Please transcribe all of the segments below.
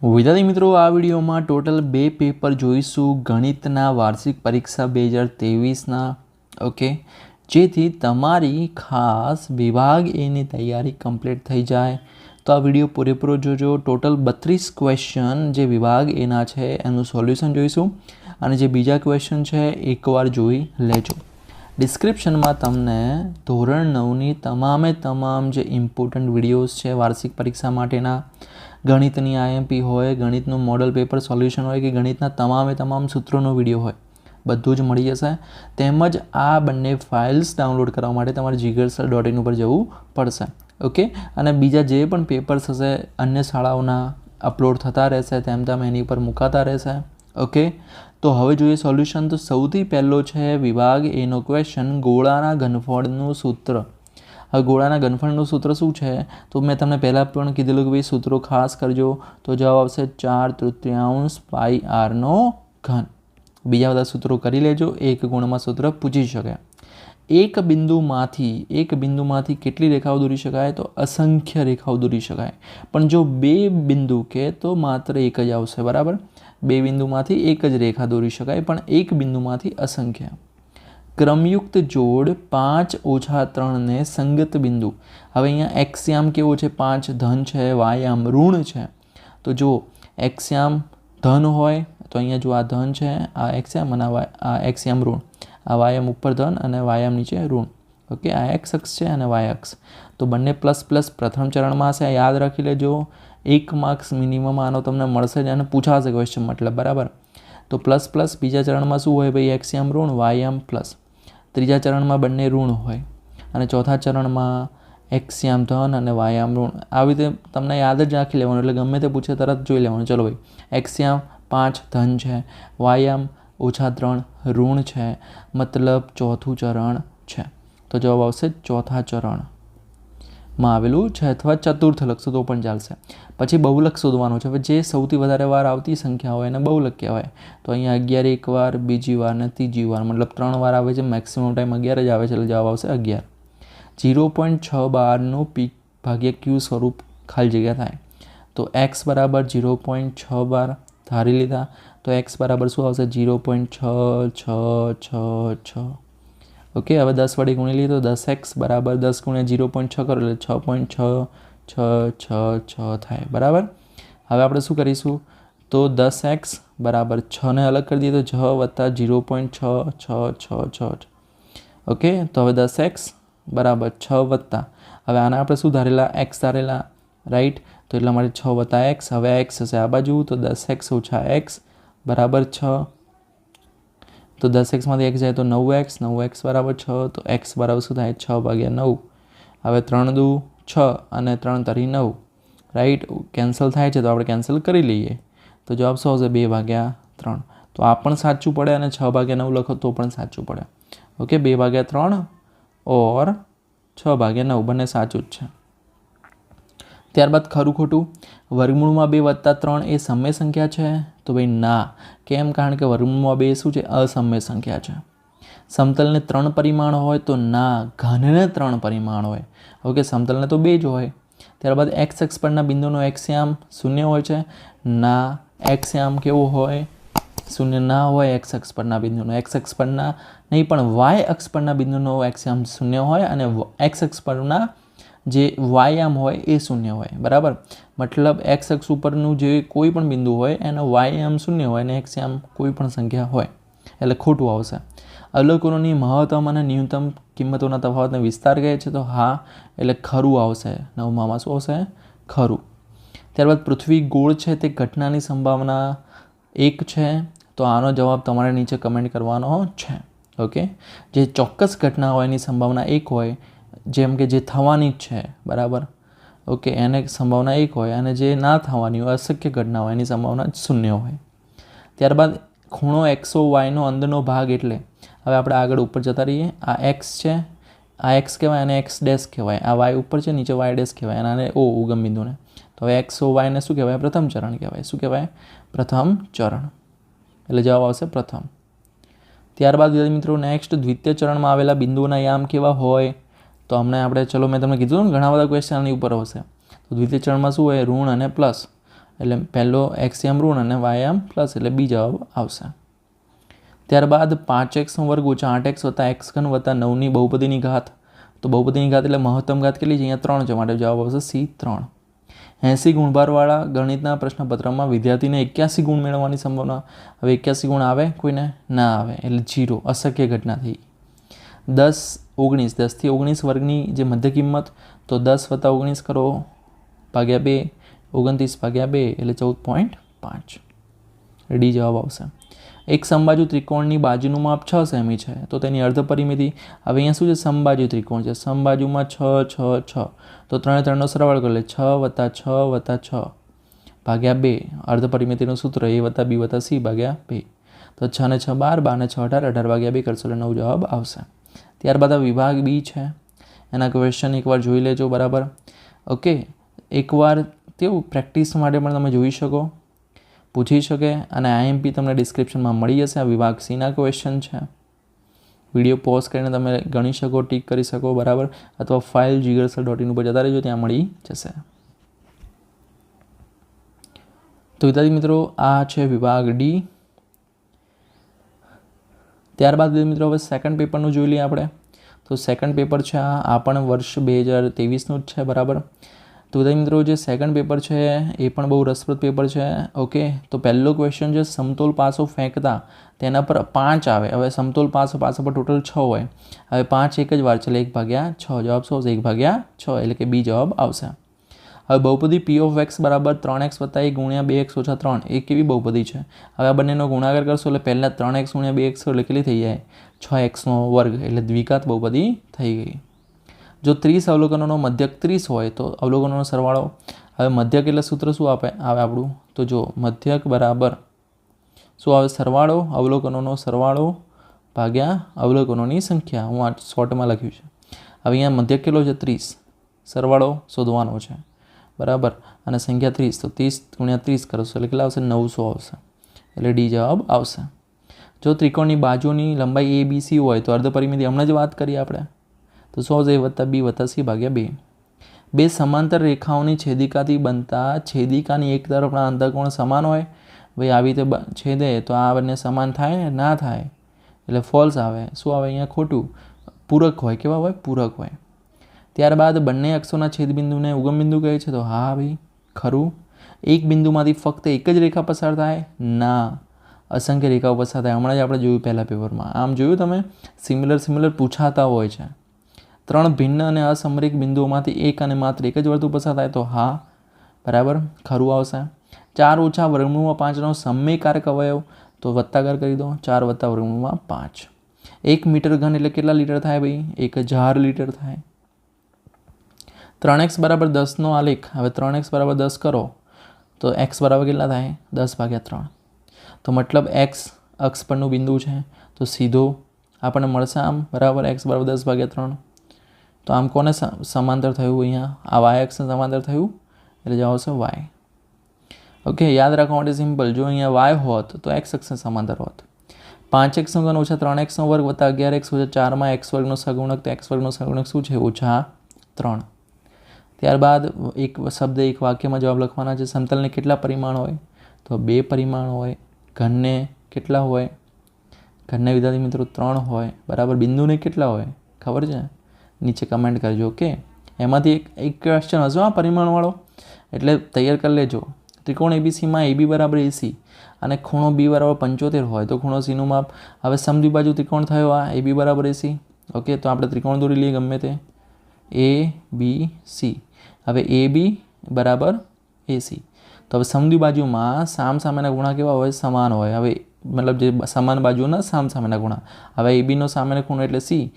વિદ્યાર્થી મિત્રો, આ વિડીયોમાં ટોટલ 2 પેપર જોઈશું ગણિતના વાર્ષિક પરીક્ષા 2023ના. ઓકે, જેથી તમારી ખાસ વિભાગ એની તૈયારી કમ્પ્લીટ થઈ જાય. તો આ વિડીયો પૂરેપૂરો જોજો. ટોટલ 32 ક્વેશ્ચન જે વિભાગ એના છે એનું સોલ્યુશન જોઈશું, અને જે બીજા ક્વેશ્ચન છે એકવાર જોઈ લેજો. ડિસ્ક્રિપ્શનમાં તમને ધોરણ 9ની તમામ જે ઇમ્પોર્ટન્ટ વિડીયોઝ છે વાર્ષિક પરીક્ષા માટેના, ગણિતની આઈએમપી હોય, ગણિતનું મોડલ પેપર સોલ્યુશન હોય કે ગણિતના તમામ સૂત્રોનો વિડીયો હોય, બધું જ મળી જશે. તેમજ આ બંને ફાઇલ્સ ડાઉનલોડ કરવા માટે તમારે jigarsir.in ઉપર જવું પડશે. ઓકે, અને બીજા જે પણ પેપર્સ હશે અન્ય શાળાઓના અપલોડ થતા રહેશે, તેમ એની ઉપર મુકાતા રહેશે. ઓકે, તો હવે જોઈએ સોલ્યુશન. તો સૌથી પહેલો છે વિભાગ એનો ક્વેશ્ચન, ગોળાના ઘનફળનું સૂત્ર. હવે ગોળાના ઘનફળનું સૂત્ર શું છે? તો મેં તમને પહેલાં પણ કીધેલું કે ભાઈ સૂત્રો ખાસ કરજો. તો જવાબ આવશે 4/3 πr/3. બીજા બધા સૂત્રો કરી લેજો, એક ગુણમાં સૂત્ર પૂછી શકે. એક બિંદુમાંથી કેટલી રેખાઓ દોરી શકાય? તો અસંખ્ય રેખાઓ દોરી શકાય. પણ જો 2 બિંદુ કે તો માત્ર એક જ આવશે. બરાબર, 2 બિંદુમાંથી એક જ રેખા દોરી શકાય, પણ એક બિંદુમાંથી અસંખ્ય. ક્રમયુક્ત જોડ 5 - 3 ને સંગત બિંદુ. હવે અહીંયા એક્સયામ કેવો છે? 5 ધન છે, વાયામ ઋણ છે. તો જો એક્સયામ ધન હોય તો અહીંયા જો આ ધન છે, આ એક્સયામ અને આ એક્સયામ ઋણ, આ વાયામ ઉપર ધન અને વાયામ નીચે ઋણ. ઓકે, આ એક્સ અક્ષ છે અને વાય અક્ષ. તો બંને પ્લસ પ્રથમ ચરણમાં હશે, યાદ રાખી લેજો. 1 માર્ક્સ મિનિમમ આનો તમને મળશે જ, અને પૂછાશે ક્વેશ્ચન મતલબ. બરાબર, તો પ્લસ બીજા ચરણમાં શું હોય ભાઈ? એક્સયામ ઋણ, વાયામ પ્લસ. ત્રીજા ચરણમાં બંને ઋણ હોય, અને ચોથા ચરણમાં એક્સયામ ધન અને વાયામ ઋણ. આવી રીતે તમને યાદ જ રાખી લેવાનું, એટલે ગમે તે પૂછે તરત જોઈ લેવાનું. ચલો ભાઈ, એક્સયામ 5 ધન છે, વાયામ -3 ઋણ છે, મતલબ ચોથું ચરણ છે. તો જવાબ આવશે ચોથા ચરણમાં આવેલું છે, અથવા ચતુર્થ લખશો તો પણ ચાલશે. પછી બહુલક શોધવાનું છે. હવે જે સૌથી વધારે વાર આવતી સંખ્યા હોય એને બહુલક કહેવાય. તો અહીંયા 11 એક વાર, બીજી વાર ને ત્રીજી વાર, મતલબ 3 વાર આવે છે. મેક્સિમમ ટાઈમ 11 જ આવે છે, એટલે જવાબ આવશે 11. 0.612નું પીક ભાગ્યા ક્યુ સ્વરૂપ ખાલી જગ્યા થાય. તો x બરાબર 0.612 ધારી લીધા. તો x બરાબર શું આવશે? 0.6666. ઓકે, હવે 10 વડે ગુણી લઈએ તો 10x બરાબર 10 × 0.6 કરો એટલે 6.6666 થાય. બરાબર, હવે આપણે શું કરીશું? તો 10x બરાબર 6 ને અલગ કરી દઈએ તો 6 + 0.6666. ઓકે, તો હવે 10x બરાબર 6 વત્તા, હવે આને આપણે શું ધારેલા? x ધારેલા, right. તો એટલા માટે 6 + x. હવે x હશે આ બાજુ, તો 10x - x બરાબર 6. તો 10xમાંથી x જાય તો 9x, 9x બરાબર 6. તો x બરાબર શું થાય? 6/9. હવે 3 દુ 6 અને 3 તરી 9, રાઈટ. કેન્સલ થાય છે તો આપણે કેન્સલ કરી લઈએ. તો જવાબ શું આવશે? 2/3. તો આ પણ સાચું પડે, અને 6/9 લખો તો પણ સાચું પડે. ઓકે, 2/3 ઓર 6/9 બંને સાચું જ છે. ત્યારબાદ ખરું ખોટું. વર્ગમૂળમાં 2 + 3 એ સમય સંખ્યા છે? તો ભાઈ ના. કેમ? કારણ કે વર્ગમૂળમાં 2 શું છે? અસમય સંખ્યા છે. સમતલને 3 પરિમાણ હોય? તો ના, ઘનને 3 પરિમાણ હોય. ઓકે, સમતલને તો 2 જ હોય. ત્યારબાદ એક્સ અક્ષ પરના બિંદુનો એક્સયામ 0 હોય છે? ના, એક્સયામ કેવો હોય? 0 ના હોય એક્સ અક્ષ પરના બિંદુનો. એક્સ અક્ષ પરના નહીં, પણ વાય અક્ષ પરના બિંદુનો એક્સયામ 0 હોય, અને એક્સ અક્ષ પરના જે વાયામ હોય એ 0 હોય. બરાબર, મતલબ એક્સ અક્ષ ઉપરનું જે કોઈ પણ બિંદુ હોય એનો વાયામ 0 હોય, અને એક્સયામ કોઈ પણ સંખ્યા હોય, એટલે ખોટું આવશે. અવલોકનોની મહત્તમ અને ન્યૂનતમ કિંમતોના તફાવતને વિસ્તાર કહે છે? તો હા, એટલે ખરું આવશે. 9માં શું આવશે? ખરું. ત્યારબાદ પૃથ્વી ગોળ છે તે ઘટનાની સંભાવના 1 છે? તો આનો જવાબ તમારે નીચે કમેન્ટ કરવાનો છે. ઓકે, જે ચોક્કસ ઘટના હોય એની સંભાવના 1 હોય, જેમ કે જે થવાની જ છે, બરાબર. ઓકે, એને સંભાવના 1 હોય, અને જે ના થવાની હોય, અશક્ય ઘટના હોય, એની સંભાવના 0 હોય. ત્યારબાદ ખૂણો XOYનો અંદરનો ભાગ એટલે? હવે આપણે આગળ ઉપર જતા રહીએ. આ x છે, આ x કહેવાય, અને x ડેશ કહેવાય. આ y ઉપર છે, નીચે y ડેશ કહેવાય, અને O ઉગમ બિંદુને. તો હવે XOYને શું કહેવાય? પ્રથમ ચરણ કહેવાય. શું કહેવાય? પ્રથમ ચરણ. એટલે જવાબ આવશે પ્રથમ. ત્યારબાદ મિત્રો નેક્સ્ટ, દ્વિતીય ચરણમાં આવેલા બિંદુઓના યામ કેવા હોય? તો આપણે ચલો મેં તમને કીધું ને ઘણા બધા ક્વેશ્ચન આની ઉપર હશે. તો દ્વિતીય ચરણમાં શું હોય? ઋણ અને પ્લસ. એટલે પહેલો એક્સએમ ઋણ અને વાયએમ પ્લસ એટલે બી જવાબ આવશે. ત્યારબાદ 5x વર્ગ ઓછા 8x વત્તા x ઘન વત્તા 9ની બહુપદીની ઘાત. તો બહુપદીની ઘાત એટલે મહત્તમ ઘાત કેટલી છે? અહીંયા 3 છે, માટે જવાબ આવશે સી 3. 80 ગુણભારવાળા ગણિતના પ્રશ્નપત્રમાં વિદ્યાર્થીને 81 ગુણ મેળવવાની સંભાવના. હવે 81 ગુણ આવે કોઈને? ના આવે, એટલે 0, અશક્ય ઘટના થઈ. 10 19 10થી 19 વર્ગની જે મધ્ય કિંમત, તો 10 વત્તા 19 કરો ભાગ્યા 2, 29 ભાગ્યા 2 એટલે 14.5. ડી જવાબ આવશે. એક સમબાજુ ત્રિકોણની બાજુનું માપ 6 સેમી છે, તો તેની અર્ધ પરિમિતિ. હવે અહીંયા શું છે? સમબાજુ ત્રિકોણ છે, સમબાજુમાં 6 6 6, તો 3 3નો સરવાળો કરો એટલે 6 વત્તા 6 વત્તા 6 ભાગ્યા 2. અર્ધ પરિમિતિનું સૂત્ર a વત્તા b વત્તા c ભાગ્યા 2. તો 6 ને 6 12, 12 ને 6 18, 18 ભાગ્યા 2 કરશો એટલે 9 જવાબ આવશે. ત્યારબાદ આ વિભાગ બી છે, એના ક્વેશ્ચન એકવાર જોઈ લેજો, બરાબર. ઓકે, એકવાર તેવું પ્રેક્ટિસ માટે પણ તમે જોઈ શકો, પૂછી શકે, અને આઈએમપી તમને ડિસ્ક્રિપ્શનમાં મળી જશે. આ વિભાગ સીના ક્વેશ્ચન છે. વિડીયો પોઝ કરીને તમે ગણી શકો, ટીક કરી શકો, બરાબર, અથવા ફાઇલ jigarshar.in ઉપર જતા રહેજો, ત્યાં મળી જશે. તો વિદ્યાર્થી મિત્રો, આ છે વિભાગ ડી. ત્યારબાદ મિત્રો હવે સેકન્ડ પેપરનું જોઈ લઈએ આપણે. તો સેકન્ડ પેપર છે આ પણ વર્ષ 2023નું જ છે, બરાબર. તો વિદ્યાર્થી મિત્રો, જે સેકન્ડ પેપર છે એ પણ બહુ રસપ્રદ પેપર છે. ઓકે, તો પહેલો ક્વેશ્ચન છે સમતોલ પાસો ફેંકતા તેના પર 5 આવે. હવે સમતોલ પાસો પર ટોટલ 6 હોય. હવે 5 એક જ વાર છે, 1/6. જવાબ શું આવશે? 1/6, એટલે કે બી જવાબ આવશે. હવે બહુપદી p of x બરાબર 3x વત્તા 1 ગુણ્યા 2x ઓછા 3 એ કેવી બહુપદી છે? હવે આ બંનેનો ગુણાકાર કરશો એટલે પહેલાં 3x ગુણ્યા 2x એટલે કેટલી થઈ જાય? 6x વર્ગ, એટલે દ્વિઘાત બહુપદી થઈ ગઈ. જો 30 અવલોકનોનો મધ્યક 30 હોય તો અવલોકનોનો સરવાળો. હવે મધ્યક એટલે સૂત્ર શું આવે આપણું? તો જો મધ્યક બરાબર શું આવે? સરવાળો અવલોકનોનો સરવાળો ભાગ્યા અવલોકનોની સંખ્યા. હું આ શોર્ટમાં લખ્યું છે. હવે અહીંયા મધ્યક કેટલો છે? 30. સરવાળો શોધવાનો છે, બરાબર, અને સંખ્યા 30, તો 30 ગુણ્યા 30 કરશો એટલે કેટલા આવશે? 900 આવશે, એટલે ડી જવાબ આવશે. જો ત્રિકોણની બાજુની લંબાઈ a b c હોય તો અર્ધ પરિમિતિ હમણાં જ વાત કરી આપણે, તો શું આવશે? a વત્તા b વત્તા c ભાગ્યા 2. બે સમાંતર રેખાઓની છેદિકાથી બનતા છેદિકાની એક તરફના અંતઃકોણ સમાન હોય. ભાઈ આવી રીતે છેદે તો આ બંને સમાન થાય? ના થાય, એટલે ફોલ્સ આવે. શું આવે અહીંયા? ખોટું. પૂરક હોય. કેવા હોય? પૂરક હોય. ત્યારબાદ બંને અક્ષોના છેદબિંદુને ઉગમ બિંદુ કહે છે, તો હા ભાઈ ખરું. એક બિંદુમાંથી ફક્ત એક જ રેખા પસાર થાય? ના, અસંખ્ય રેખાઓ પસાર થાય. હમણાં જ આપણે જોયું પહેલા પેપરમાં. આમ જોયું તમે? સિમિલર પૂછાતા હોય છે. 3 ભિન્ન અને અસમરેખ બિંદુઓમાંથી એક અને માત્ર એક જ વર્તુળ પસાર થાય? તો હા, બરાબર, ખરું આવશે. 4 ઓછા વર્ગમૂળમાં 5નો સમયકારક અવયવ, તો વત્તાકાર કરી દો. 4 વત્તા વર્ગમૂળમાં 5. 1 મીટર ઘન એટલે કેટલા લીટર થાય ભાઈ? 1000 લીટર થાય. 3x બરાબર 10નો આલેખ. હવે 3x બરાબર 10 કરો તો x બરાબર કેટલા થાય? 10/3. તો મતલબ x અક્ષ પરનું બિંદુ છે, તો સીધો આપણને મળશે આમ, બરાબર, x બરાબર 10/3. તો આમ કોને સમાંતર થયું? અહીંયા આ y અક્ષને સમાંતર થયું, એટલે જવાબ આવશે y. ઓકે, યાદ રાખવા માટે સિમ્પલ. જો અહીંયા y હોત તો x અક્ષને સમાંતર હોત. 5x ઘન ઓછા 3x વર્ગ વત્તા 11x ઓછા 4માં x વર્ગનો સહગુણક, તો x વર્ગનો સહગુણક શું છે? -3. ત્યારબાદ એક શબ્દ એક વાક્યમાં જવાબ લખવાના છે. સમતલને કેટલા પરિમાણ હોય? તો 2 પરિમાણ હોય. ઘનને કેટલા હોય? ઘનને વિદ્યાર્થી મિત્રો 3 હોય, બરાબર. બિંદુને કેટલા હોય ખબર છે? નીચે કમેન્ટ કરજો. ઓકે, એમાંથી એક ક્વેશ્ચન હશે આ પરિમાણવાળો, એટલે તૈયાર કરી લેજો. ત્રિકોણ એબીસીમાં AB બરાબર AC અને ખૂણો B બરાબર 75 હોય તો ખૂણો Cનું માપ. હવે સમદ્વિબાજુ ત્રિકોણ થયો આ AB બરાબર AC. ઓકે, તો આપણે ત્રિકોણ દોરી લઈએ ગમે તે, ABC. હવે AB બરાબર AC. તો હવે સમદ્વિબાજુમાં સામસામેના ગુણા કેવા હોય? સમાન હોય. હવે મતલબ જે સમાન બાજુના સામસામેના ગુણા. હવે ABનો સામેનો ખૂણો એટલે C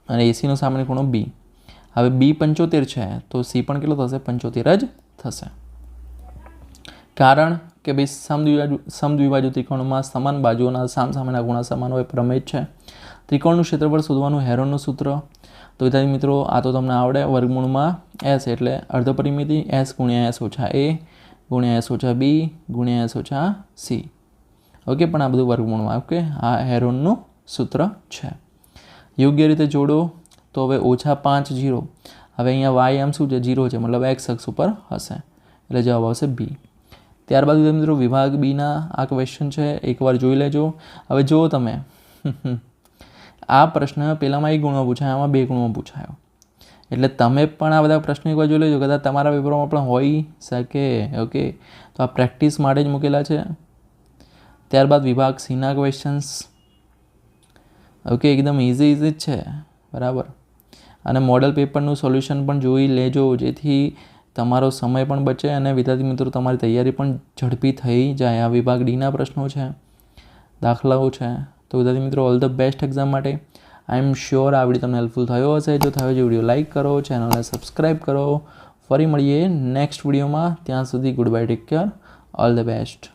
અને ACનો સામેનો ખૂણો B. હવે B 75 છે તો C પણ કેટલો થશે? 75 જ થશે. કારણ કે ભાઈ સમદ્વિબાજુ ત્રિકોણમાં સમાન બાજુઓના સામસામેના ગુણા સમાન હોય, પ્રમેય છે. ત્રિકોણનું ક્ષેત્રફળ શોધવાનું હેરોનનું સૂત્ર. તો વિદ્યાર્થી મિત્રો, આ તો તમને આવડે. વર્ગમૂળમાં S એટલે અર્ધ પરિમિતિ, S ગુણ્યા S ઓછા A ગુણ્યા S ઓછા B ગુણ્યા S ઓછા C. ઓકે, પણ આ બધું વર્ગમૂળમાં. ઓકે, આ હેરોનનું સૂત્ર છે. યોગ્ય રીતે જોડો તો હવે -5 0. હવે અહીંયા y આમ શું છે? 0 છે, મતલબ x અક્ષ ઉપર હશે, એટલે જવાબ આવશે B. ત્યારબાદ વિદ્યાર્થી મિત્રો વિભાગ બીના આ ક્વેશ્ચન છે, એકવાર જોઈ લેજો. હવે જો તમે આ પ્રશ્ન પહેલામાં 1 ગુણમાં પૂછાયો, આમાં 2 ગુણમાં પૂછાયો, એટલે તમે પણ આ બધા પ્રશ્નો એકવાર જોઈ લેજો, કદાચ તમારા પેપરમાં પણ હોઈ શકે. ઓકે, તો આ પ્રેક્ટિસ માટે જ મૂકેલા છે. ત્યારબાદ વિભાગ સીના ક્વેશ્ચન્સ, ઓકે, એકદમ ઇઝી જ છે, બરાબર. અને મોડલ પેપરનું સોલ્યુશન પણ જોઈ લેજો, જેથી તમારો સમય પણ બચે અને વિદ્યાર્થી મિત્રો તમારી તૈયારી પણ ઝડપી થઈ જાય. આ વિભાગ ડીના પ્રશ્નો છે, દાખલાઓ છે. તો વિદ્યાર્થી મિત્રો ઓલ ધ બેસ્ટ એક્ઝામ માટે. આઈ એમ શ્યોર આ વિડીયો તમને હેલ્પફુલ થયો હશે. જો થયો છે વિડીયો લાઇક કરો, ચેનલને સબસ્ક્રાઈબ કરો. ફરી મળીએ નેક્સ્ટ વિડીયોમાં. ત્યાં સુધી good bye, take care, all the best.